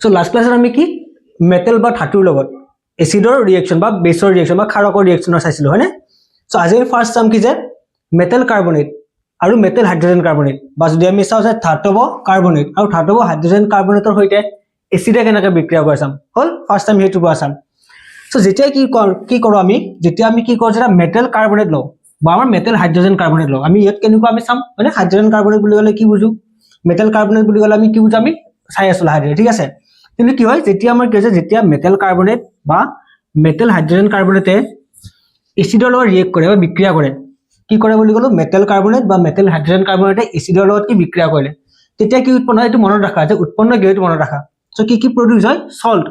So last ক্লাছত আমি কি মেটেল বা ধাতুৰ লগত এচিডৰ ৰিয়েকশ্যন বা বেছৰ ৰিয়েকশ্যন বা ক্ষাৰকৰ ৰিয়েকশ্যনৰ চাইছিলোঁ হয়নে সো আজি আমি ফাৰ্ষ্ট চাম কি যে মেটেল কাৰ্বনেট আৰু মেটেল হাইড্ৰজেন কাৰ্বনেট বা যদি আমি চাওঁ যে ধাতৱ কাৰ্বনেট আৰু ধাতৱ হাইড্ৰজেন কাৰ্বনেটৰ সৈতে এচিডে কেনেকৈ বিক্ৰিয়া কৰে চাম হল ফাৰ্ষ্ট টাইম সেইটো পৰা চাম সো যেতিয়া কি কৰোঁ আমি যেতিয়া আমি কি কৰোঁ যেটা মেটেল কাৰ্বনেট লওঁ বা আমাৰ মেটেল হাইড্ৰজেন কাৰ্বনেট লওঁ আমি ইয়াত কেনেকুৱা আমি চাম মানে হাইড্ৰজেন কাৰ্বনেট বুলি ক'লে কি বুজো মেটেল কাৰ্বনেট বুলি ক'লে আমি কি বুজো আমি চাই আছো লাহে ঠিক আছে কিন্তু কি হয় যেতিয়া আমাৰ কি হৈছে যেতিয়া মেটেল কাৰ্বনেট বা মেটেল হাইড্ৰজেন কাৰ্বনেটে এচিডৰ লগত ৰিয়েক্ট কৰে বা বিক্ৰিয়া কৰে কি কৰে বুলি ক'লো মেটেল কাৰ্বনেট বা মেটেল হাইড্ৰজেন কাৰ্বনেটে এচিডৰ লগত কি বিক্ৰিয়া কৰিলে তেতিয়া কি উৎপন্ন হয় এইটো মনত ৰাখা যে উৎপন্ন কি হয় মনত ৰাখা সো কি প্ৰডিউস হয় সল্ট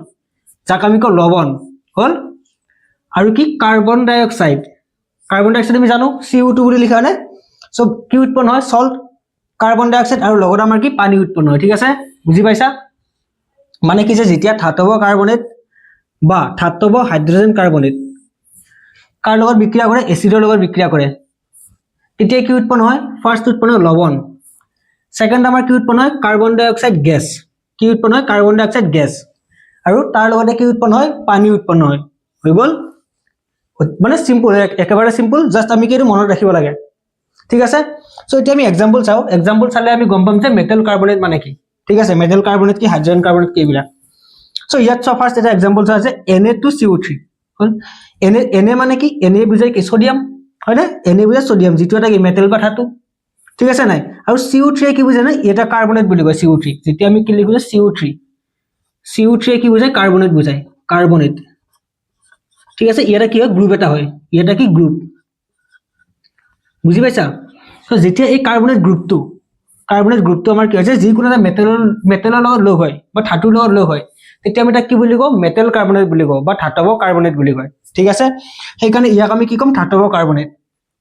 যাক আমি কওঁ লৱণ হল আৰু কি কাৰ্বন ডাই অক্সাইড আমি জানো CO2 বুলি লিখা হয় সো কি উৎপন্ন হয় সল্ট কাৰ্বন ডাই অক্সাইড আৰু লগত আমাৰ কি পানী উৎপন্ন হয় ঠিক আছে বুজি পাইছা মানে কি যে যেতিয়া ধাতৱ কাৰ্বনেট বা ধাতৱ হাইড্ৰজেন কাৰ্বনেট কাৰ লগত বিক্ৰিয়া কৰে এচিডৰ লগত বিক্ৰিয়া কৰে তেতিয়া কি উৎপন্ন হয় ফাৰ্স্ট উৎপন্ন হয় লৱণ সেকেন্ড আমাৰ কি উৎপন্ন হয় কাৰ্বন ডাই অক্সাইড গেছ কি উৎপন্ন হয় কাৰ্বন ডাই অক্সাইড গেছ আৰু তাৰ লগতে কি উৎপন্ন হয় পানী উৎপন্ন হয় হৈ গল মানে সিম্পল একেবাৰে সিম্পল জাস্ট আমি কি মনত ৰাখিব লাগে ঠিক আছে সো এতিয়া আমি এক্সাম্পল চাও এক্সাম্পল চালে আমি গম পাম যে মেটেল কাৰ্বনেট মানে কি ঠিক আছে মেটেল কাৰ্বনেট কি হাইড্ৰজেন কাৰ্বনেট কি এইবিলাক সো ইয়াত সব ফাৰ্স্ট এটা এক্সাম্পল চাও আছে Na2CO3 হল Na মানে কি Na বুজায় কি সোডিয়াম হয় না Na বুজায় সোডিয়াম যেটো এটা কি মেটেল বা ধাতু ঠিক আছে নাই আৰু CO3 কি বুজায় না এটা কাৰ্বনেট বুলি কয় CO3 যেতিয়া আমি কি লিখো CO3 কি বুজায় কাৰ্বনেট বুজায় কাৰ্বনেট ঠিক আছে ইয়াটা কি হয় গ্ৰুপ এটা হয় ইয়াটা কি গ্ৰুপ বুজি পাইছা সো যেতিয়া এই কাৰ্বনেট গ্ৰুপটো আমাৰ কি হৈছে যি কোনো এটা মেটেলৰ লগত লগ হয় বা ধাতুৰ লগত লগ হয় তেতিয়া আমি তাক কি বুলি কওঁ মেটেল কাৰ্বনেট বুলি কওঁ বা ধাতৱ কাৰ্বনেট বুলি কয় ঠিক আছে সেইকাৰণে ইয়াক আমি কি কম ধাতৱ কাৰ্বনেট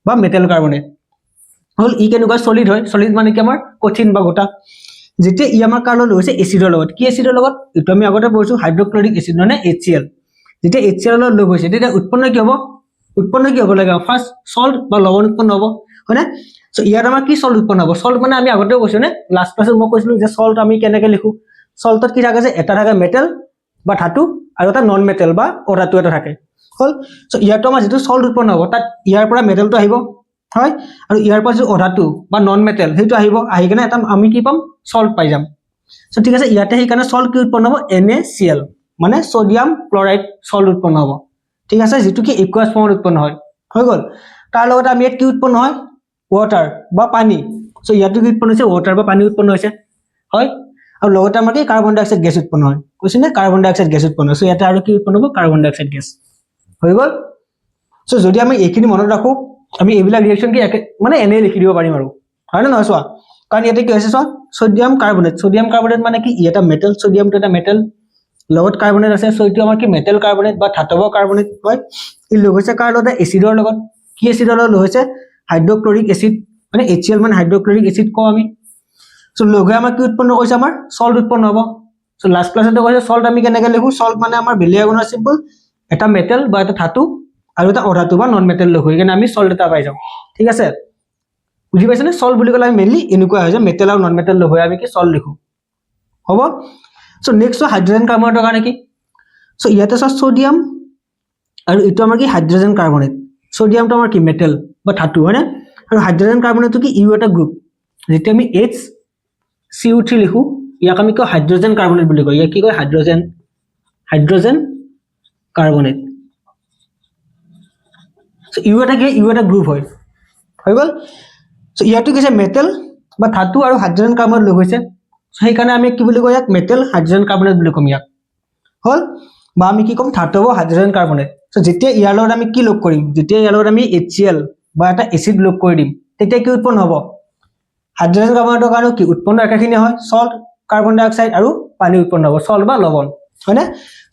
বা মেটেল কাৰ্বনেট হল ই কেনেকুৱা সলিড হয় সলিড মানে কি আমাৰ কঠিন বা গোটা যেতিয়া ই আমাৰ কাৰ লগত হৈছে এচিডৰ লগত কি এচিডৰ লগত এইটো আমি আগতে পঢ়িছো হাইড্ৰক্লৰিক এচিড মানে HCl যেতিয়া HCl লগত লগ হৈছে তেতিয়া উৎপন্ন কি হ'ব লাগে ফাৰ্স্ট সল্ট বা লৱণ উৎপন্ন হ'ব হয়নে সো ইয়াত আমাৰ কি সল্ট উৎপন্ন হ'ব সল্ট মানে আমি আগতে কৈছো নে লাষ্ট ক্লাছত মই কৈছিলো যে সল্ট আমি কেনেকৈ লিখো সল্টত কি থাকে যে এটা থাকে মেটেল বা ধাতু আৰু এটা নন মেটেল বা অধাতু এটা থাকে হল সো ইয়াতো আমাৰ যেটো সল্ট উৎপন্ন হ'ব তাত ইয়াৰ পৰা মেটেলটো আহিব হয় আৰু ইয়াৰ পৰা যে অধাতু বা নন মেটেল সেইটো আহিব আহি কিনে এটা আমি কি পাম সল্ট পাই যাম সো ঠিক আছে ইয়াতে সেইকাৰণে সল্ট কি উৎপন্ন হ'ব NaCl মানে সোডিয়াম ক্লোৰাইড সল্ট উৎপন্ন হ'ব ঠিক আছে যেটো কি একুয়াস ফৰ্মত উৎপন্ন হয় হৈ গল তাৰ লগত আমি ইয়াত কি উৎপন্ন হয় ওয়াটাৰ বা পানী সো ইয়াতো কি উৎপন্ন হৈছে ওয়াটাৰ বা পানী উৎপন্ন হৈছে হয় আৰু লগতে আমাৰ কি কাৰ্বন ডাই অক্সাইড গেছ উৎপন্ন হয় কৈছে নে কাৰ্বন ডাই অক্সাইড গেছ উৎপন্ন সো ইয়াতে আৰু কি উৎপন্ন হ'ব কাৰ্বন ডাই অক্সাইড গেছ হৈ গল সো যদি আমি এইখিনি মনত ৰাখো আমি এইবিলাক ৰিয়েকচন কি মানে এনে লিখি দিব পাৰিম আৰু হয় না নহয় চোৱা কাৰণ ইয়াতে কি হৈছে চোৱা সোডিয়াম কাৰ্বনেট মানে কি এটা মেটেল সোডিয়ামটো এটা মেটেল লগত কাৰ্বনেট আছে সো এইটো আমাৰ কি মেটেল কাৰ্বনেট বা ধাতৱ কাৰ্বনেট হয় ই লগ হৈছে কাৰ লগত এচিডৰ লগত কি এচিডৰ লগত লগ হৈছে হাইড্ৰক্লৰিক এচিড মানে HCl মানে হাইড্ৰক্লৰিক এচিড কও আমি সো লগ হৈ আমাৰ কি উৎপন্ন কৰিছে আমাৰ সল্ট উৎপন্ন হ'ব সো লাষ্ট ক্লাছতে কৈছে সল্ট আমি কেনেকৈ লিখো সল্ট মানে আমাৰ বেলেগ কোনো সিম্পল এটা মেটেল বা এটা ধাতু আৰু এটা অধাতু বা নন মেটেল লগ হৈ কিনে আমি সল্ট এটা পাই যাওঁ ঠিক আছে বুজি পাইছানে সল্ট বুলি ক'লে আমি মেইনলি এনেকুৱা হয় যে মেটেল আৰু নন মেটেল লগ হৈ আমি কি সল্ট লিখো হ'ব সো নেক্সট হাইড্ৰজেন কাৰ্বনেটৰ কাৰণে কি সো ইয়াতে সোডিয়াম আৰু এইটো আমাৰ কি হাইড্ৰজেন কাৰ্বনেট সোডিয়ামটো আমাৰ কি মেটেল বা ধাতু হয় না আৰু হাইড্ৰজেন কাৰ্বনেটটো কি ইউ এটা গ্ৰুপ যেতিয়া আমি HCO3 লিখো ইয়াক আমি কওঁ হাইড্ৰজেন কাৰ্বনেট বুলি কয় ইয়াক কি কয় হাইড্ৰজেন কাৰ্বনেট সো ইউ এটা গ্ৰুপ হয় হৈ গল সো ইয়াতো কি মেটেল বা ধাতু আৰু হাইড্ৰজেন কাৰ্বনেট লগ হৈছে সেইকাৰণে আমি কি বুলি কওঁ ইয়াক মেটেল হাইড্ৰজেন কাৰ্বনেট বুলি কম ইয়াক হল বা আমি কি কম ধাতৱ হাইড্ৰজেন কাৰ্বনেট সো যেতিয়া ইয়াৰ লগত আমি কি লগ কৰিম যেতিয়া ইয়াৰ লগত আমি HCl বা এটা এচিড লগ কৰি দিম তেতিয়া কি উৎপন্ন হ'ব হাইড্ৰজেন কাৰ্বনেটৰ কাৰণে কি উৎপন্ন একাখিনি হয় সল্ট কাৰ্বন ডাই অক্সাইড আৰু পানী উৎপন্ন হ'ব সল্ট বা লৱণ হয় না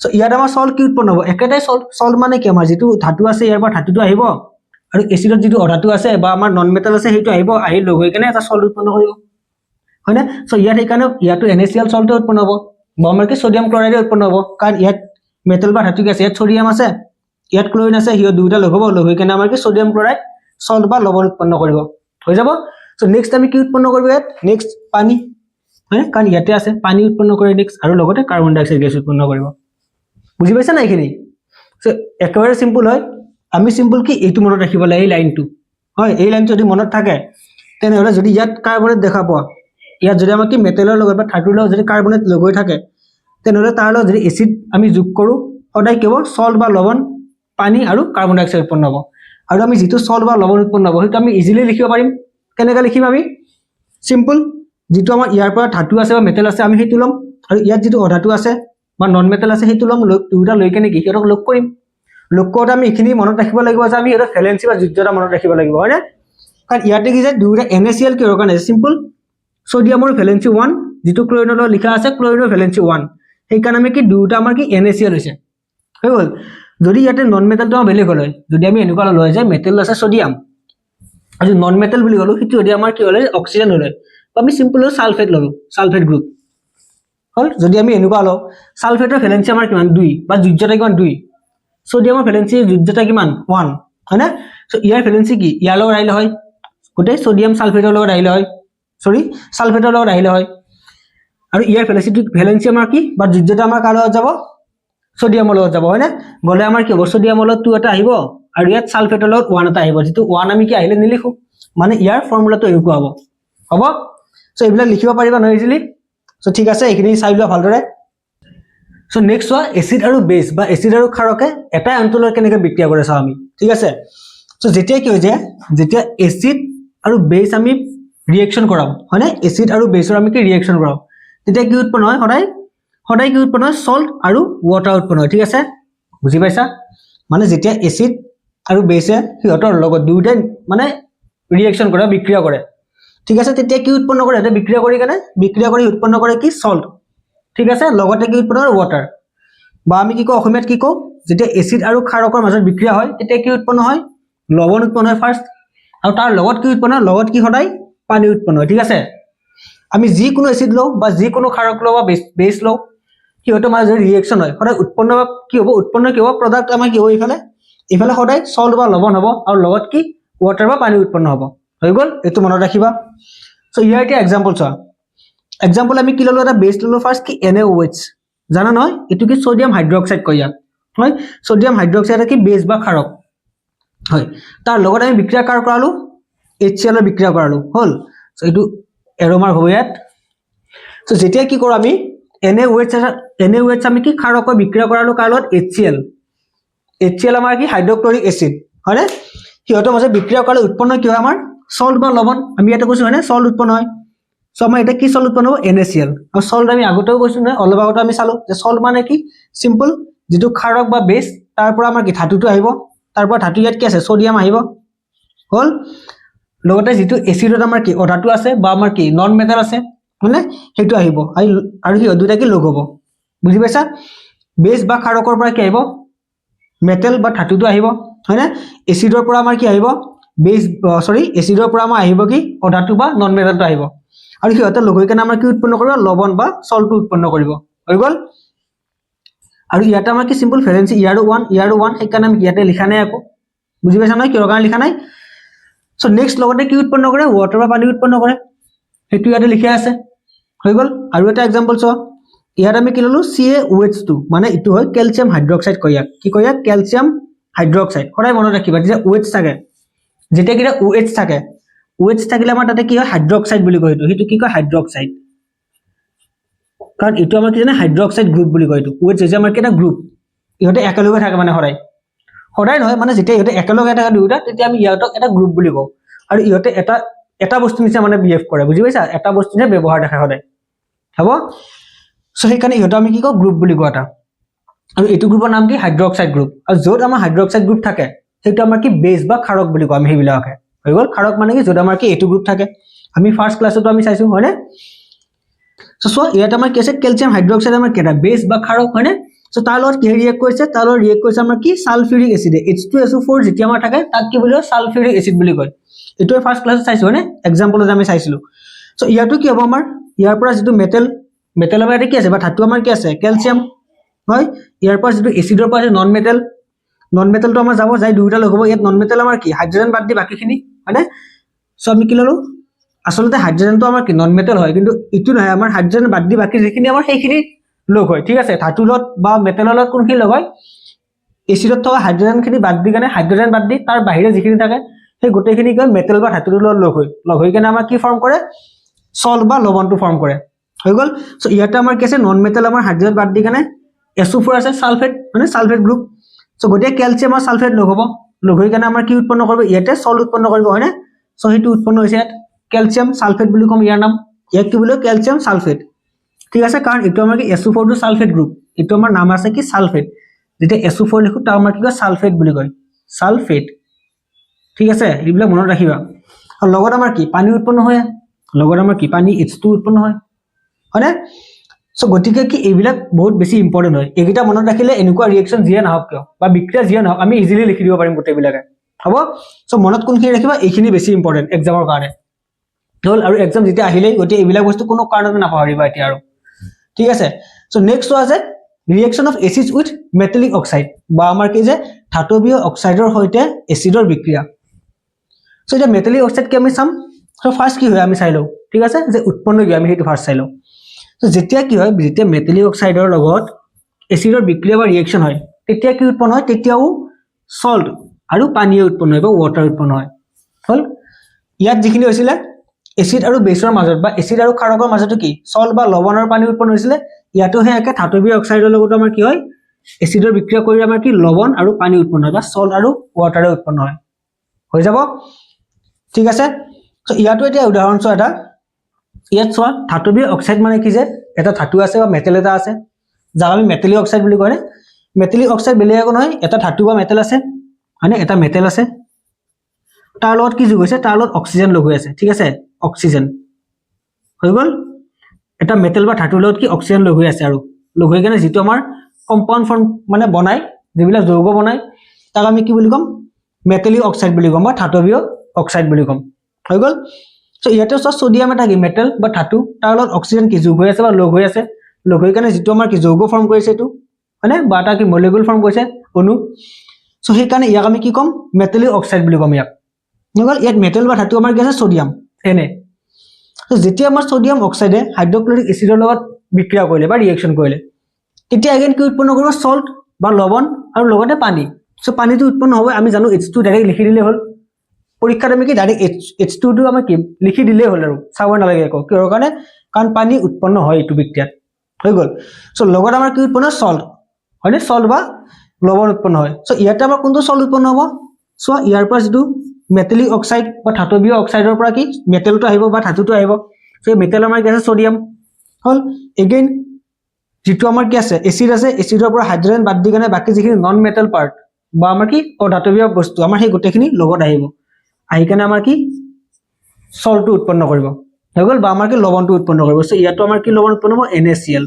সো ইয়াত আমাৰ সল্ট কি উৎপন্ন হ'ব একেটাই সল্ট মানে কি আমাৰ যেটো ধাতু আছে ইয়াৰ পৰা ধাতুটো আহিব আৰু এচিডত যেটো অধাতু আছে বা আমাৰ নন মেটেল আছে সেইটো আহিব আহি লগ হৈ কিনে এটা সল্ট উৎপন্ন কৰিব হয় না সো ইয়াত সেইকাৰণে ইয়াতো NaCl সল্ট উৎপন্ন হ'ব বা আমাৰ কি সোডিয়াম ক্লোৰাইড উৎপন্ন হ'ব কাৰণ ইয়াত মেটেল বা ধাতু আছে ইয়াত সোডিয়াম আছে ইয়াত ক্লোৰিন আছে হিয় দুইটা লগ হ'ব লগ হৈ কিনে আমাৰ কি সোডিয়াম ক্লোৰাইড সল্ট বা লৱণ উৎপন্ন কৰিব হৈ যাব সো নেক্সট আমি কি উৎপন্ন কৰিব ইয়াত নেক্সট পানী হয়নে কাৰণ ইয়াতে আছে পানী উৎপন্ন কৰে নেক্সট আৰু লগতে কাৰ্বন ডাই অক্সাইড গেছ উৎপন্ন কৰিব বুজি পাইছা না এইখিনি সো একেবাৰে সিম্পল হয় আমি সিম্পল কি এইটো মনত ৰাখিব লাগে এই লাইনটো হয় এই লাইনটো যদি মনত থাকে তেনেহলে যদি ইয়াত কাৰ্বনেট দেখা পোৱা ইয়াত যদি আমাক কি মেটেলৰ লগত বা ধাতুৰ লগত যদি কাৰ্বনেট লগৈ থাকে তেনেহলে তাৰ লগত যদি এসিড আমি যোগ কৰো সদায় কেৱল সল্ট বা লৱণ পানী আৰু কাৰ্বন ডাই অক্সাইড উৎপন্ন হ'ব আৰু আমি যেটো সল্ট বা লৱণ উৎপন্ন হ'ব সেইটো আমি ইজিলি লিখিব পাৰিম কেনেকৈ লিখিম আমি সিম্পল যেটো আমাৰ ইয়াৰ পৰা ধাতু আছে বা মেটেল আছে আমি সেইটো লম আৰু ইয়াত যেটো অধাতু আছে বা নন মেটেল আছে সেইটো লম দুটা লৈ কেনে কি সিহঁতক লগ কৰিম লগ কৰোঁতে আমি এইখিনি মনত ৰাখিব লাগিব যে আমি এটা ভ্যালেন্সি বা যোজ্যতা মনত ৰাখিব লাগিব হয়নে কাৰণ ইয়াতে কি যে দুটা NaCl কিহৰ কাৰণে সিম্পল সোডিয়ামৰ ভ্যালেন্সি 1 যেটো ক্লোৰিনৰ লগত লিখা আছে ক্লোৰিনৰ ভ্যালেন্সি 1 সেই কাৰণে আমি কি দুটা আমাৰ কি NaCl হৈছে হৈ গল যদি ইয়াতে নন মেটেলটো বেলেগ হল যদি আমি এনেকুৱা ললো যে মেটেল আছে সোডিয়াম আৰু নন মেটেল বুলি গলো সেইটো যদি আমাৰ কি হলে অক্সিজেন হলে আমি সিম্পল সালফেট ললো সালফেট গ্ৰুপ হল যদি আমি এনেকুৱা লও সালফেটৰ ভ্যালেন্সি আমাৰ কিমান 2 বা যোজ্যতা কিমান 2 সোডিয়ামৰ ভ্যালেন্সি যোজ্যতা কিমান 1 হয়নে সো ইয়াৰ ভ্যালেন্সি কি ইয়াৰ লগত আহিলে হয় গোটেই সোডিয়াম সালফেটৰ লগত আহিলে হয় সৰি সালফেটৰ লগত আহিলে হয় আৰু ইয়াৰ ভ্যালেন্সি আমাৰ কি বা যোজ্যতা আমাৰ কাৰ লগত যাব সোডিয়ামৰ লগত যাব হয়নে গলে আমাৰ কি হ'ব সোডিয়ামৰ লগত 2 এটা আহিব আৰু ইয়াত সালফেটৰ লগত 1 এটা আহিব যেটো 1 আমি কি আহিলে নিলিখো মানে ইয়াৰ ফৰ্মুলাটো এনেকুৱা হ'ব হ'ব সো এইবিলাক লিখিব পাৰিবা ন ইজিলি সো ঠিক আছে এইখিনি চাই লোৱা ভালদৰে সো নেক্সট হোৱা এসিড আৰু বেস বা এসিড আৰু ক্ষাৰকে এটা অন্তলৰ কেনেকৈ বিক্ৰিয়া কৰে চাও আমি ঠিক আছে সো যেতিয়া কি হৈ যায় যেতিয়া এসিড আৰু বেস আমি ৰিএকচন কৰাম হয়নে এসিড আৰু বেসৰ আমি কি ৰিএকচন কৰাম তেতিয়া কি উৎপন্ন হয় সদায় কি উৎপন্ন হয় সল্ট আৰু ওয়াটাৰ উৎপন্ন হয় ঠিক আছে বুজি পাইছা মানে যেতিয়া এসিড আৰু বেসে সিহঁতৰ লগত দুইটা মানে ৰিএকচন কৰে বিক্ৰিয়া কৰে ঠিক আছে তেতিয়া কি উৎপন্ন কৰে এটা বিক্ৰিয়া কৰি উৎপন্ন কৰে কি সল্ট ঠিক আছে লগতে কি উৎপন্ন কৰে ওয়াটাৰ বা আমি কি কও অসমীয়াত কি কও যেতিয়া এসিড আৰু ক্ষাৰকৰ মাজত বিক্ৰিয়া হয় তেতিয়া কি উৎপন্ন হয় লৱণ উৎপন্ন হয় ফাৰ্স্ট আৰু তাৰ লগত কি উৎপন্ন হয় লগত কি সদায় পানী উৎপন্ন হয় ঠিক আছে আমি যি কোনো এসিড লও বা যি কোনো ক্ষাৰক লও বা বেস লও কিহতৰ মাজত ৰিএকচন হয় সদায় উৎপন্ন কি হ'ব প্ৰডাক্ট আমাৰ কি হ'ব ইফালে সদায় সল্ট বা লৱণ হ'ব আৰু লগত কি ওয়াটাৰ বা পানী উৎপন্ন হ'ব হৈ গল এটো মনত ৰাখিবা সো ইয়াৰ এটা এক্সাম্পল চোৱা এক্সাম্পল আমি কি ললো এটা বেস ললো ফাৰ্স্ট কি NaOH জানা নহয় এটো কি সোডিয়াম হাইড্ৰক্সাইড কয় ইয়াক হয় সোডিয়াম হাইড্ৰক্সাইড কি বেস বা ক্ষাৰক হয় তাৰ লগত আমি বিক্ৰিয়া কৰালো HCl ৰ বিক্ৰিয়া কৰালো হল সো এটো এৰোমাৰ হ'ব ইয়াত সো যেতিয়া কি কৰো আমি NaOH আমি কি ক্ষাৰকৰ বিক্ৰিয়া কৰালো কাৰ লগত HCl আমাৰ কি হাইড্ৰক্লোৰিক এসিড হয়নে সিহঁতৰ মাজত বিক্ৰিয়া কৰালে উৎপন্ন কি হয় আমাৰ সল্ট বা লৱণ আমি এটা কৈছো হয়নে সল্ট উৎপন্ন হয় সো আমাৰ এটা কি সল্ট উৎপন্ন হ'ব NaCl আৰু সল্ট আমি আগতেও কৈছো নহয় অলপ আগতে আমি চালো যে সল্ট মানে কি সিম্পল যেটো ক্ষাৰক বা বেস তাৰ পৰা আমাৰ কি ধাতুটো আহিব তাৰ পৰা ধাতু ইয়াত কি আছে সোডিয়াম আহিব হল লগতে যেটো এসিডত আমাৰ কি অধাতু আছে বা আমাৰ কি নন মেটাল আছে হয়নে হেতু আহিব আৰু কি দুটা কি লগ হ'ব বুজি পাইছা বেস বা ক্ষাৰকৰ পৰা কি আহিব মেটেল বা ধাতুটো আহিব হয়নে এসিডৰ পৰা আমাৰ কি আহিব এসিডৰ পৰা আমাৰ আহিব কি অধাতু বা নন মেটালটো আহিব আৰু সিহঁতে লগ হৈ কেনে আমাৰ কি উৎপন্ন কৰিব লৱণ বা সল্টটো উৎপন্ন কৰিব হৈ গল আৰু ইয়াতে আমাৰ কি সিম্পল ভ্যালেন্সি ইয়াৰো 1 সেইকাৰণে আমি ইয়াতে লিখা নাই আকৌ বুজি পাইছা নহয় কিহৰ কাৰণে লিখা নাই সো নেক্সট লগতে কি উৎপন্ন কৰে ওয়াটাৰ বা পানী উৎপন্ন কৰে হেতু ইয়াতে লিখা আছে হৈ গল আৰু এটা এক্সাম্পল চোৱা ইয়াত আমি কি ললো CaOH2 মানে ইটো হয় ক্যালসিয়াম হাইড্ৰক্সাইড কয় ইয়াক কি কয় ইয়াক ক্যালসিয়াম হাইড্ৰক্সাইড সদায় মনত ৰাখিবা যে OH থাকে যেতিয়া কিটা OH থাকে OH থাকিলে আমাৰ তাতে কি হয় হাইড্ৰক্সাইড বুলি কয় হেতু কি কয় হাইড্ৰক্সাইড কাৰণ এটো আমাৰ কি জানে হাইড্ৰক্সাইড গ্ৰুপ বুলি কয় এটো OH যে আমাৰ কিটা গ্ৰুপ ইহতে একেলগে থাকে মানে সদায় নহয় মানে যেতিয়া ইহতে একেলগে থাকে দুটা তেতিয়া আমি ইহতক এটা গ্ৰুপ বুলি কওঁ আৰু ইহতে এটা বস্তু নিচিনা মানে বিহেভ কৰে বুজি পাইছা এটা বস্তু নিচিনা ব্যৱহাৰ দেখা সদায় হ'ব সো সেইকাৰণে ইহত আমি কি কওঁ গ্ৰুপ বুলি কোৱা এটা আৰু এটো গ্ৰুপৰ নাম কি হাইড্ৰক্সাইড গ্ৰুপ আৰু যত আমাৰ হাইড্ৰক্সাইড গ্ৰুপ থাকে সেইটো আমাৰ কি বেস বা ক্ষাৰক বুলি কওঁ আমি হেবিলাকে হৈ গল ক্ষাৰক মানে কি যত আমাৰ কি এটো গ্ৰুপ থাকে আমি ফাৰ্স্ট ক্লাছতো আমি চাইছো হয়নে সো ইয়াত আমাৰ কি আছে ক্যালসিয়াম হাইড্ৰক্সাইড আমাৰ কেটা বেস বা ক্ষাৰক হয়নে সো তাৰ লগত কি ৰিএক্ট কৰিছে আমাৰ কি সালফিউৰিক এসিড H2SO4 যেতিয়া আমাৰ থাকে তাক কি বুলি কয় সালফিউৰিক এসিড বুলি কয় এটো ফাৰ্স্ট ক্লাছত চাইছো হয়নে এক্সাম্পলত আমি চাইছিলো সো ইয়াতো কি হ'ব আমাৰ ইয়াৰ পৰা যেটো মেটেলৰ পৰা কি আছে বা ধাতু আমাৰ কি আছে ক্যালসিয়াম হয় ইয়াৰ পৰা যেটো এসিডৰ পৰা নন মেটেলটো আমাৰ যাব যাই দুইটা লগ হ'ব ইয়াত নন মেটেল আমাৰ কি হাইড্ৰোজেন বাদ দি বাকিখিনি হয়নে সো আমি কি ললো আচলতে হাইড্ৰোজেনটো আমাৰ কি নন মেটেল হয়, কিন্তু ইটো নহয়, আমাৰ হাইড্ৰোজেন বাদ দি বাকী যিখিনি আমাৰ সেইখিনি লগ হয়, ঠিক আছে। ধাতুৰ লগত বা মেটেলৰ লগত কোনখিনি লগ হয়, এচিডত থকা হাইড্ৰোজেনখিনি বাদ দি কেনে হাইড্ৰোজেন বাদ দি তাৰ বাহিৰে যিখিনি থাকে সেই গোটেইখিনি কি মেটেল বা ধাতুৰ লগত লগ হৈ কেনে আমাৰ কি ফৰ্ম কৰে, সল্ট বা লৱণটো ফৰ্ম কৰে, হৈ গ'ল। চ' ইয়াতে আমাৰ কি আছে, নন মেটেল আমাৰ হাইড্ৰোজেন বাদ দি কেনে SO4 আছে, সালফেট মানে সালফেট গ্ৰুপ। চ' গতিকে কেলছিয়াম আৰু সালফেট লগ হ'ব, লগ হৈ কেনে আমাৰ কি উৎপন্ন কৰিব, ইয়াতে সল্ট উৎপন্ন কৰিব, হয়নে। চ' সেইটো উৎপন্ন হৈছে ইয়াত কেলছিয়াম সালফেট বুলি ক'ম ইয়াৰ নাম, ইয়াক কি বুলি কেলছিয়াম সালফেট, ঠিক আছে। কাৰণ এইটো আমাৰ কি SO4 টো সালফেট গ্ৰুপ, এইটো আমাৰ নাম আছে কি সালফেট, যেতিয়া SO4 লিখো তাৰ আমাৰ কি কয় সালফেট বুলি কয়, সালফেট, ঠিক আছে। এইবিলাক মনত ৰাখিবা। আৰু লগত আমাৰ কি পানী উৎপন্ন হয়, লগত আমাৰ কি পানী H2 উৎপন্ন হয়, হয়নে। চ' গতিকে কি এইবিলাক বহুত বেছি ইম্পৰ্টেণ্ট হয়, এইকেইটা মনত ৰাখিলে এনেকুৱা ৰিয়েকশ্যন যিয়ে নহওক কিয় বা বিক্ৰিয়া যিয়ে নহওক আমি ইজিলি লিখি দিব পাৰিম গোটেইবিলাকে, হ'ব। চ' মনত কোনখিনি ৰাখিবা, এইখিনি বেছি ইম্পৰ্টেণ্ট এক্সামৰ কাৰণে হ'ল। আৰু এক্সাম যেতিয়া আহিলেই গতিকে এইবিলাক বস্তু কোনো কাৰণতে নাপাহৰিবা এতিয়া আৰু, ঠিক আছে। চ' নেক্সট হোৱা আছে reaction of acid with metallic oxide, বা আমাৰ কি যে ধাতৱীয় অক্সাইডৰ সৈতে এচিডৰ বিক্ৰিয়া। চ' এতিয়া মেটেলিক অক্সাইড কি আমি চাম। চ' ফাৰ্ষ্ট কি হয় আমি চাই লওঁ, ঠিক আছে, যে উৎপন্ন কি আমি সেইটো ফাৰ্ষ্ট চাই লওঁ। চ' যেতিয়া কি হয়, যেতিয়া মেটেলিক অক্সাইডৰ লগত এচিডৰ বিক্ৰিয়া বা ৰিয়েকশ্যন হয় তেতিয়া কি উৎপন্ন হয়, তেতিয়াও সল্ট আৰু পানীয়ে উৎপন্ন হয় বা ৱাটাৰ উৎপন্ন হয়, হ'ল। ইয়াত যিখিনি হৈছিলে এচিড আৰু বেছৰ মাজত বা এচিড আৰু ক্ষাৰকৰ মাজতো কি সল্ট বা লৱণ আৰু পানী উৎপন্ন হৈছিলে, ইয়াতো সেই একে ধাতৱীয় অক্সাইডৰ লগতো আমাৰ কি হয়, এচিডৰ বিক্ৰিয়া কৰি আমাৰ কি লৱণ আৰু পানী উৎপন্ন হয় বা সল্ট আৰু ৱাটাৰে উৎপন্ন হয়, হৈ যাব, ঠিক আছে। চ' ইয়াতো এতিয়া উদাহৰণ চোৱা এটা, ইয়াত চোৱা ধাতৱীয় অক্সাইড মানে কি যে এটা ধাতু আছে বা মেটেল এটা আছে, যাক আমি মেটেলিক অক্সাইড বুলি কয়। মেটেলিক অক্সাইড বেলেগ একো নহয়, এটা ধাতু বা মেটেল আছে, হয়নে, এটা মেটেল আছে, তাৰ লগত কি যোগ হৈছে, তাৰ লগত অক্সিজেন লগ হৈ আছে, ঠিক আছে, অক্সিজেন হৈ গ'ল। এটা মেটেল বা ধাতুৰ লগত কি অক্সিজেন লগ হৈ আছে, আৰু লগ হৈ কেনে যিটো আমাৰ কম্পাউণ্ড ফৰ্ম মানে বনায়, যিবিলাক যৌগ বনায় তাক আমি কি বুলি ক'ম, মেটেলিক অক্সাইড বুলি ক'ম বা ধাতৱীয় অক্সাইড বুলি ক'ম, হৈ গ'ল। চ' ইয়াতে চোৱা ছডিয়াম এটা কি মেটেল বা ধাতু, তাৰ লগত অক্সিজেন কি যোগ হৈ আছে বা লগ হৈ আছে, লগ হৈ কেনে যিটো আমাৰ কি যৌগ ফৰ্ম কৰিছে এইটো, হয়নে, বা এটা কি মলিকুল ফৰ্ম কৰিছে অণু। চ' সেইকাৰণে ইয়াক আমি কি ক'ম, মেটেলিক অক্সাইড বুলি ক'ম ইয়াক, হৈ গ'ল। ইয়াত মেটেল বা ধাতু আমাৰ কি আছে, ছডিয়াম এনে। যেতিয়া আমাৰ ছডিয়াম অক্সাইডে হাইড্ৰক্লৰিক এচিডৰ লগত বিক্ৰিয়া কৰিলে বা ৰিয়েকশ্যন কৰিলে, তেতিয়া এগেইন কি উৎপন্ন কৰিব, সল্ট বা লৱণ আৰু লগতে পানী। চ' পানীটো উৎপন্ন হ'ব, আমি জানো H2 ডাইৰেক্ট লিখি দিলে হ'ল, পৰীক্ষাত আমি কি ডাইৰেক্ট H2 টো আমি কি লিখি দিলেই হ'ল, আৰু চাব নালাগে একো, কিহৰ কাৰণে, কাৰণ পানী উৎপন্ন হয় এইটো বিক্ৰিয়াত, হৈ গ'ল। চ' লগত আমাৰ কি উৎপন্ন, সল্ট, হয়নে, সল্ট বা লৱণ উৎপন্ন হয়। চ' ইয়াতে আমাৰ কোনটো সল্ট উৎপন্ন হ'ব, চোৱা ইয়াৰ পৰা যিটো মেটেলিক অক্সাইড বা ধাতৱীয় অক্সাইডৰ পৰা কি মেটেলটো আহিব বা ধাতুটো আহিব, সেই মেটেল আমাৰ কি আছে, ছডিয়াম, হ'ল। এগেইন যিটো আমাৰ কি আছে, এচিড আছে, এচিডৰ পৰা হাইড্ৰোজেন বাদ দি কেনে বাকী যিখিনি নন মেটেল পাৰ্ট বা আমাৰ কি অধাতৱীয় বস্তু আমাৰ সেই গোটেইখিনি লগত আহিব, আহি কেনে আমাৰ কি সল্টটো উৎপন্ন কৰিব, হৈ গ'ল, বা আমাৰ কি লৱণটো উৎপন্ন কৰিব। চ' ইয়াতো আমাৰ কি লৱণ উৎপন্ন হ'ব, NaCl।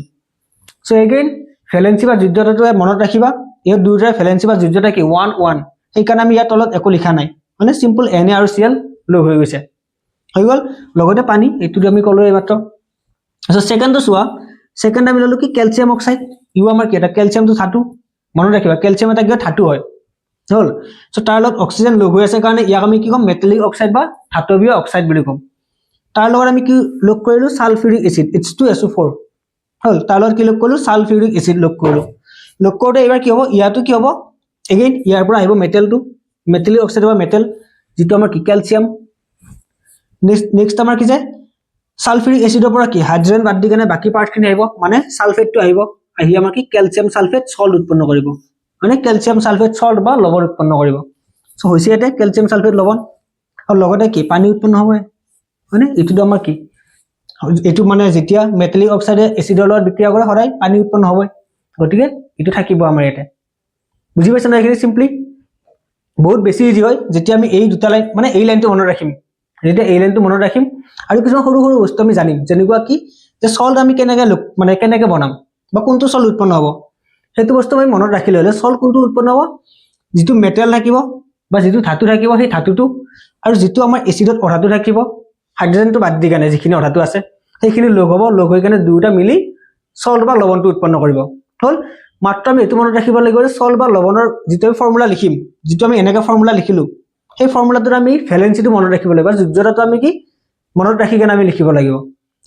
চ' এগেইন ভেলেঞ্চি বা যোজ্যতাটো মনত ৰাখিবা, ইয়াত দুয়োটাৰ ভেলেঞ্চি বা যোজ্যতা কি 1 1, সেইকাৰণে আমি ইয়াত তলত একো লিখা নাই, মানে চিম্পল Na আৰু Cl লগ হৈ গৈছে, হৈ গ'ল। লগতে পানী, এইটোতো আমি ক'লো এইমাত্ৰ। ছেকেণ্ডটো চোৱা, ছেকেণ্ড আমি ল'লো কি কেলছিয়াম অক্সাইড, ইউ আমাৰ কি এটা কেলছিয়ামটো ধাতু, মনত ৰাখিবা কেলছিয়াম এটা কিয় ধাতু হয়, হ'ল। চ' তাৰ লগত অক্সিজেন লগ হৈ আছে কাৰণে ইয়াক আমি কি ক'ম, মেটেলিক অক্সাইড বা ধাতৱীয় অক্সাইড বুলি ক'ম। তাৰ লগত আমি কি লগ কৰিলো, সালফিউৰিক এচিড H2SO4, হ'ল। তাৰ লগত কি লগ কৰিলো, সালফিউৰিক এচিড লগ কৰিলো, লগ কৰোঁতে এইবাৰ কি হ'ব, ইয়াতো কি হ'ব, এগেইন ইয়াৰ পৰা আহিব মেটেলটো, মেটেলিক অক্সাইড বা মেটেল, যিটো আমাৰ কি কেলছিয়াম। নেক্সট আমাৰ কি যে সালফিউৰিক এচিডৰ পৰা কি হাইড্ৰোজেন বাদ দি কেনে বাকী পাৰ্টখিনি আহিব, মানে সালফেটটো আহিব, আহি আমাৰ কি কেলছিয়াম সালফেট সল্ট উৎপন্ন কৰিব, মানে কেলছিয়াম সালফেট সল্ট বা লৱণ উৎপন্ন কৰিব। চ' হৈছে ইয়াতে কেলছিয়াম সালফেট লৱণ, আৰু লগতে কি পানী উৎপন্ন হ'ব, হয়নে। এইটোতো আমাৰ কি, এইটো মানে যেতিয়া মেটেলিক অক্সাইডে এচিডৰ লগত বিক্ৰিয়া কৰে সদায় পানী উৎপন্ন হ'বই, গতিকে এইটো থাকিব আমাৰ ইয়াতে, বুজি পাইছা না। এইখিনি চিম্পলি বহুত বেছি ইজি হয় যেতিয়া আমি এই দুটা লাইন মানে এই লাইনটো মনত ৰাখিম, যেতিয়া এই লাইনটো মনত ৰাখিম, আৰু কিছুমান সৰু সৰু বস্তু আমি জানিম, যেনেকুৱা কি যে সল্ট আমি কেনেকে বনাম বা কোনটো সল্ট উৎপন্ন হ'ব, সেইটো বস্তু আমি মনত ৰাখিলে হ'লে সল্ট কোনটো উৎপন্ন হ'ব, যিটো মেটেল থাকিব বা যিটো ধাতু থাকিব সেই ধাতুটো, আৰু যিটো আমাৰ এচিডত অধাতু থাকিব, হাইড্ৰোজেনটো বাদ দি কেনে যিখিনি অধাতু আছে সেইখিনি লগ হ'ব, লগ হৈ কেনে দুয়োটা মিলি সল্ট বা লৱণটো উৎপন্ন কৰিব, হ'ল। মাত্ৰ আমি এইটো মনত ৰাখিব লাগিব যে সল্ট বা লৱণৰ যিটো আমি ফৰ্মুলা লিখিম, যিটো আমি এনেকৈ ফৰ্মুলা লিখিলো, সেই ফৰ্মুলাটোত আমি ভেলেঞ্চিটো মনত ৰাখিব লাগিব, যোজ্যতাটো আমি কি মনত ৰাখি কেনে আমি লিখিব লাগিব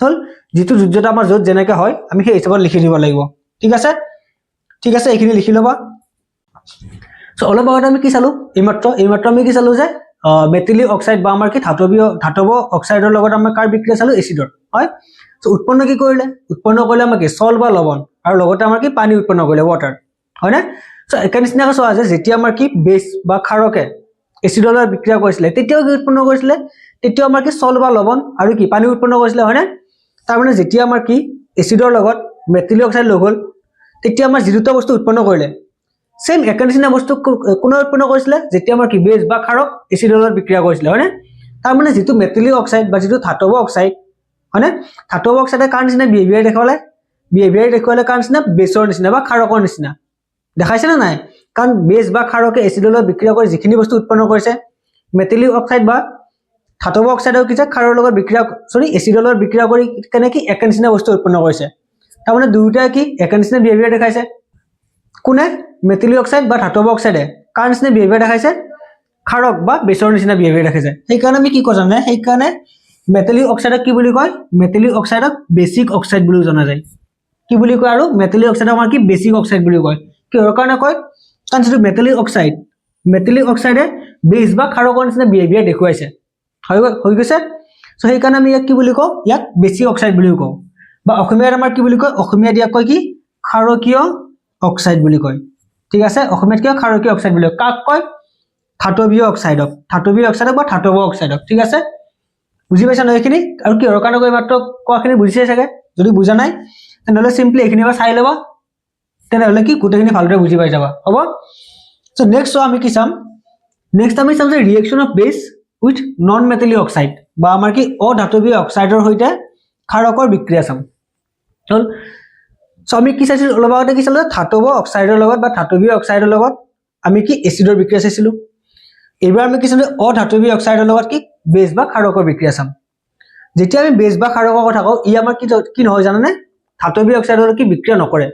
হল যেটো যোজ্যতা আমাৰ যত যেনেকৈ হয় আমি সেই হিচাপত লিখি দিব লাগিব ঠিক আছে এইখিনি লিখি লবা সো অলপ আগতে আমি কি চালো এইমাত্ৰ আমি কি চালো যে মেটেলিক অক্সাইড বা আমাৰ কি ধাতৱ অক্সাইডৰ লগত আমাৰ কাৰ বিক্ৰিয়া চালো এচিডৰ হয় সো উৎপন্ন কি কৰিলে আমাৰ কি সল বা লৱণ আৰু লগতে আমাৰ কি পানী উৎপন্ন কৰিলে ওয়াটাৰ হয় না সো একে নিচিনাকৈ চোৱা যে যেতিয়া আমাৰ কি বেছ বা ক্ষাৰকে এচিডৰ লগত বিক্ৰিয়া কৰিছিলে তেতিয়াও কি উৎপন্ন কৰিছিলে তেতিয়াও আমাৰ কি সল বা লৱণ আৰু কি পানী উৎপন্ন কৰিছিলে হয় না তাৰ মানে যেতিয়া আমাৰ কি এচিডৰ লগত মেটেলিক অক্সাইড লগ হ'ল তেতিয়া আমাৰ যি দুটা বস্তু উৎপন্ন কৰিলে সেম একে নিচিনা বস্তু কোনে উৎপন্ন কৰিছিলে যেতিয়া আমাৰ কি বেছ বা ক্ষাৰক এচিডৰ লগত বিক্ৰিয়া কৰিছিলে হয় না তাৰ মানে যেটো মেটেলিক অক্সাইড বা যেটো ধাতৱ অক্সাইড হয় না ধাতৱ অক্সাইডে কাৰ নিচিনা বিহেভিয়াৰ দেখুৱালে কাৰ নিচিনা বেছৰ নিচিনা বা ক্ষাৰকৰ নিচিনা দেখাইছে না নাই কাৰণ বেছ বা ক্ষাৰকে এচিডৰ লগত বিক্ৰিয়া কৰি যিখিনি বস্তু উৎপন্ন কৰিছে মেটেলিক অক্সাইড বা ধাতৱ অক্সাইডৰ কি যে ক্ষাৰৰ লগত বিক্ৰিয়া এচিডৰ লগত বিক্ৰিয়া কৰি কেনে কি একে নিচিনা বস্তু উৎপন্ন কৰিছে তাৰ মানে দুয়োটাই কি একে নিচিনা বিহেভিয়াৰ দেখাইছে কোনে মেটেলিক অক্সাইড বা ধাতৱ অক্সাইডে কাৰ নিচিনা বিহেভিয়াৰ দেখাইছে ক্ষাৰক বা বেছৰ নিচিনা বিহেভিয়াৰ দেখাইছে সেইকাৰণে আমি কি কওঁ জানে সেইকাৰণে মেটেলিক অক্সাইডক কি বুলি কয় মেটেলিক অক্সাইডক বেসিক অক্সাইড বুলি জনা যায় কি বুলি কয় আৰু মেটেলিক অক্সাইডক আমাৰ কি বেসিক অক্সাইড বুলি কয় কিহৰ কাৰণে কয় কাৰণ যেটো মেটেলিক অক্সাইডে বেছ বা ক্ষাৰকৰ নিচিনা বিহেভিয়াৰ দেখুৱাইছে হৈ গৈছে সো সেইকাৰণে আমি ইয়াক কি বুলি কওঁ ইয়াক বেসিক অক্সাইড বুলি কওঁ বা অসমীয়াত আমাৰ কি বুলি কয় অসমীয়াত ইয়াক কয় কি ক্ষাৰকীয় অক্সাইড বুলি কয় ঠিক আছে অসমীয়াত কি ক্ষাৰকীয় অক্সাইড বুলি কয় কাক কয় ধাতৱীয় অক্সাইডক বা ধাতৱ অক্সাইডক ঠিক আছে বুজি পাইছা ন এইখিনি আৰু কিহৰ কাৰণে কয় মাত্ৰ কোৱাখিনি বুজিছে চাগে যদি বুজা নাই তেনেহলে সিম্পলি এইখিনি এবাৰ চাই লবা তেনেহলে কি গোটেইখিনি ভালদৰে বুজি পাই যাবা হ'ব সো নেক্সট আমি কি চাম আমি চাম যে ৰিএকচন অফ বেছ উইথ নন মেটেলিক অক্সাইড বা আমাৰ কি অধাতৱীয় অক্সাইডৰ সৈতে ক্ষাৰকৰ বিক্ৰিয়া চাম হল সো আমি কি চাইছিলো অলপ আগতে কি চালো ধাতৱ অক্সাইডৰ লগত বা ধাতৱীয় অক্সাইডৰ লগত আমি কি এচিডৰ বিক্ৰিয়া চাইছিলো এবাৰ আমি কি চালো অধাতৱীয় অক্সাইডৰ লগত কি বেছ বা ক্ষাৰকৰ বিক্ৰিয়া চাম যেতিয়া আমি বেছ বা ক্ষাৰকৰ কথা কওঁ ই আমাৰ কি নহয় জানানে ধাতৱীয় অক্সাইডৰ কি বিক্ৰিয়া নকৰে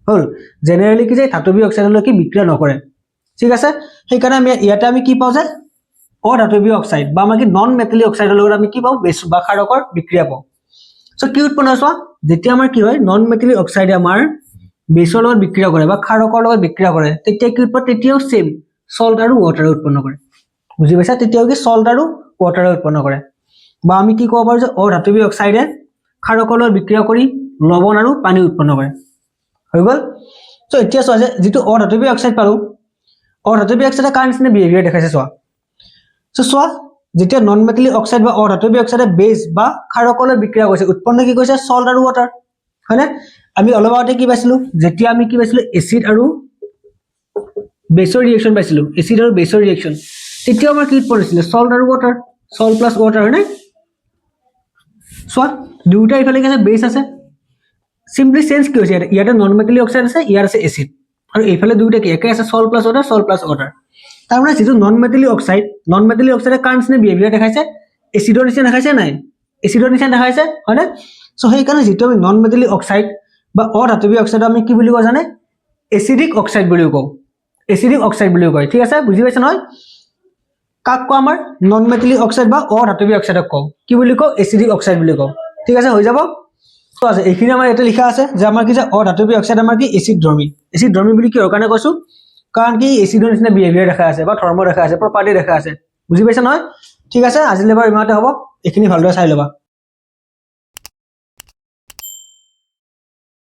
হল জেনেৰেলি কি যে ধাতৱীয় অক্সাইডৰ কি বিক্ৰিয়া নকৰে ঠিক আছে সেইকাৰণে আমি ইয়াতে আমি কি পাওঁ যে অধাতৱীয় অক্সাইড বা আমাৰ কি নন মেটেলিক অক্সাইডৰ লগত আমি কি পাওঁ বেছ বা ক্ষাৰকৰ বিক্ৰিয়া পাওঁ সো কি উৎপন্ন হয় যেতিয়া আমাৰ কি হয় নন মেটেলিক অক্সাইডে আমাৰ বেছৰ লগত বিক্ৰিয়া কৰে বা ক্ষাৰকৰ লগত বিক্ৰিয়া কৰে তেতিয়া কি উৎপন্ন তেতিয়াও সেম সল্ট আৰু ওয়াটাৰ উৎপন্ন কৰে বুজি পাইছা তেতিয়াও কি সল্ট আৰু ওয়াটাৰ উৎপন্ন কৰে বা আমি কি ক'ব পাৰো যে অধাতৱীয় অক্সাইডে ক্ষাৰকৰ লগত বিক্ৰিয়া কৰি লৱণ আৰু পানী উৎপন্ন কৰে হৈ গল সো এতিয়া চোৱা যে যেটো অধাতৱীয় অক্সাইড পালো অধাতৱীয় অক্সাইডে কাৰ নিচিনা বিহেভিয়াৰ দেখাইছে চোৱা যেতিয়া নন মেটেলিক অক্সাইড বা অধাতৱীয় অক্সাইডে বেছ বা ক্ষাৰকৰ লগত বিক্ৰিয়া কৰিছে উৎপন্ন কি কৰিছে সল্ট আৰু ওয়াটাৰ হয়নে আমি অলপ আগতে কি পাইছিলো যেতিয়া আমি কি পাইছিলো এচিড আৰু বেছৰ ৰিএকচন পাইছিলো এচিড আৰু বেছৰ ৰিএকচন তেতিয়াও আমাৰ কি উৎপন্ন হৈছিল সল্ট আৰু ওয়াটাৰ সল্ট প্লাস ওয়াটাৰ হয়নে চোৱা দুটা ইফালে কি আছে বেছ আছে সিম্পলি চেঞ্জ কি হৈছে ইয়াতে নন মেটেলিক অক্সাইড আছে ইয়াৰ আছে এচিড আৰু এইফালে দুটা কি একে আছে সল্ট প্লাস ওয়াটাৰ তাৰ মানে যেটো নন মেটেলিক অক্সাইডে কাৰ নিচিনা বিহেভিয়াৰ দেখাইছে এচিডৰ নিচিনা দেখাইছে নাই এচিডৰ নিচিনা দেখাইছে হয়নে সো সেইকাৰণে যেটো আমি নন মেটেলিক অক্সাইড বা অধাতৱীয় অক্সাইড আমি কি বুলি কওঁ জানে এচিডিক অক্সাইড বুলি কয় ঠিক আছে বুজি পাইছা নহয় কাক কওঁ আমাৰ নন মেটেলিক অক্সাইড বা অধাতৱীয় অক্সাইডক কওঁ কি বুলি কওঁ এচিডিক অক্সাইড বুলি কওঁ ঠিক আছে হৈ যাব তো আছে এইখিনি আমাৰ এটা লিখা আছে যে আমাৰ কি যে অধাতৱীয় অক্সাইড আমাৰ কি এচিড ধৰ্মী বুলি কিহৰ কাৰণে কৈছো কাৰণ কি এচিডৰ নিচিনা বিহেভিয়াৰ দেখা আছে বা ধৰ্ম দেখা আছে প্ৰপাৰ্টি দেখা আছে বুজি পাইছা নহয় ঠিক আছে আজিলৈ বাৰু ইমানতে হ'ব এইখিনি ভালদৰে চাই ল'বা